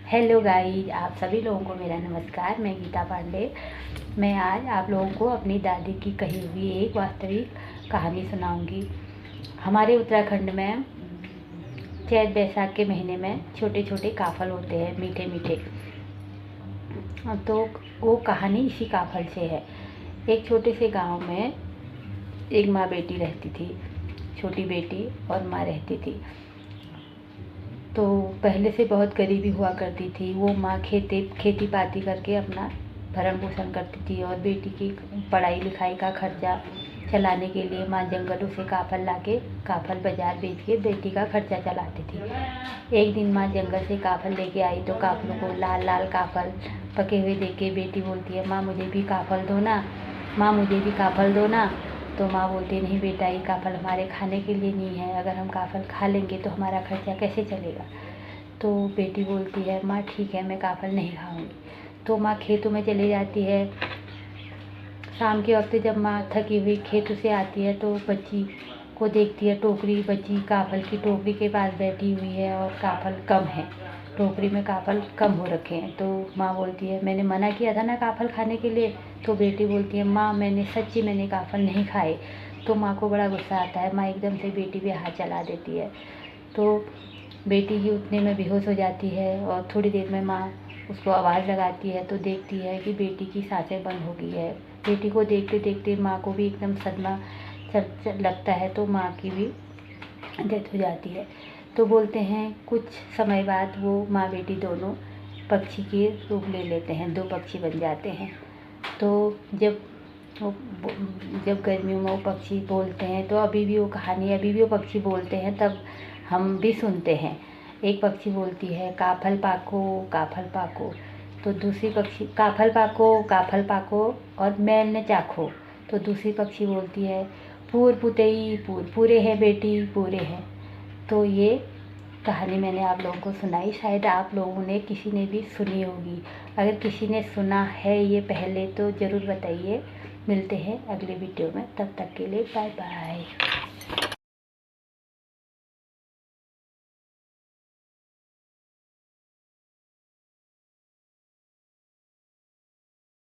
Hello guys, आप सभी लोगों को मेरा नमस्कार। मैं गीता पांडे। मैं आज आप लोगों को अपनी दादी की कही हुई एक वास्तविक कहानी सुनाऊंगी। हमारे उत्तराखंड में चैत बैसाख के महीने में छोटे छोटे काफल होते हैं, मीठे मीठे। तो वो कहानी इसी काफल से है। एक छोटे से गांव में एक माँ बेटी रहती थी। छोटी बेटी और माँ रहती थी। तो पहले से बहुत गरीबी हुआ करती थी। वो माँ खेती पाती करके अपना भरण पोषण करती थी और बेटी की पढ़ाई लिखाई का खर्चा चलाने के लिए माँ जंगलों से काफल लाके काफल बाजार बेच के बेटी का खर्चा चलाती थी। एक दिन माँ जंगल से काफल लेके आई तो काफलों को लाल लाल काफल पके हुए देख के बेटी बोलती है, माँ मुझे भी काफल दो ना, माँ मुझे भी काफल दो ना। तो माँ बोलती, नहीं बेटा, ये काफल हमारे खाने के लिए नहीं है, अगर हम काफल खा लेंगे तो हमारा खर्चा कैसे चलेगा। तो बेटी बोलती है, माँ ठीक है, मैं काफल नहीं खाऊंगी। तो माँ खेतों में चली जाती है। शाम के वक्त जब माँ थकी हुई खेतों से आती है तो बच्ची को देखती है। बच्ची काफल की टोकरी के पास बैठी हुई है और काफल कम है, टोकरी में काफल कम हो रखे हैं। तो माँ बोलती है, मैंने मना किया था ना काफल खाने के लिए। तो बेटी बोलती है, माँ मैंने काफल नहीं खाए। तो माँ को बड़ा गुस्सा आता है। माँ एकदम से बेटी पे हाथ चला देती है। तो बेटी की उतने में बेहोश हो जाती है और थोड़ी देर में माँ उसको आवाज़ लगाती है तो देखती है कि बेटी की सांसें बंद हो गई है। बेटी को देखते देखते माँ को भी एकदम सदमा लगता है, तो माँ की भी डेथ हो जाती है। तो बोलते हैं कुछ समय बाद वो माँ बेटी दोनों पक्षी के रूप ले लेते हैं, दो पक्षी बन जाते हैं। तो जब वो जब गर्मियों में वो पक्षी बोलते हैं तो अभी भी वो पक्षी बोलते हैं, तब हम भी सुनते हैं। एक पक्षी बोलती है, काफल पाको काफल पाको। तो दूसरी पक्षी, काफल पाको और मैल न चाखो। तो दूसरी पक्षी बोलती है, पूर पुतई पूर पूरे हैं बेटी पूरे हैं। तो ये कहानी मैंने आप लोगों को सुनाई, शायद आप लोगों ने किसी ने भी सुनी होगी। अगर किसी ने सुना है ये पहले तो ज़रूर बताइए। मिलते हैं अगले वीडियो में, तब तक के लिए बाय बाय।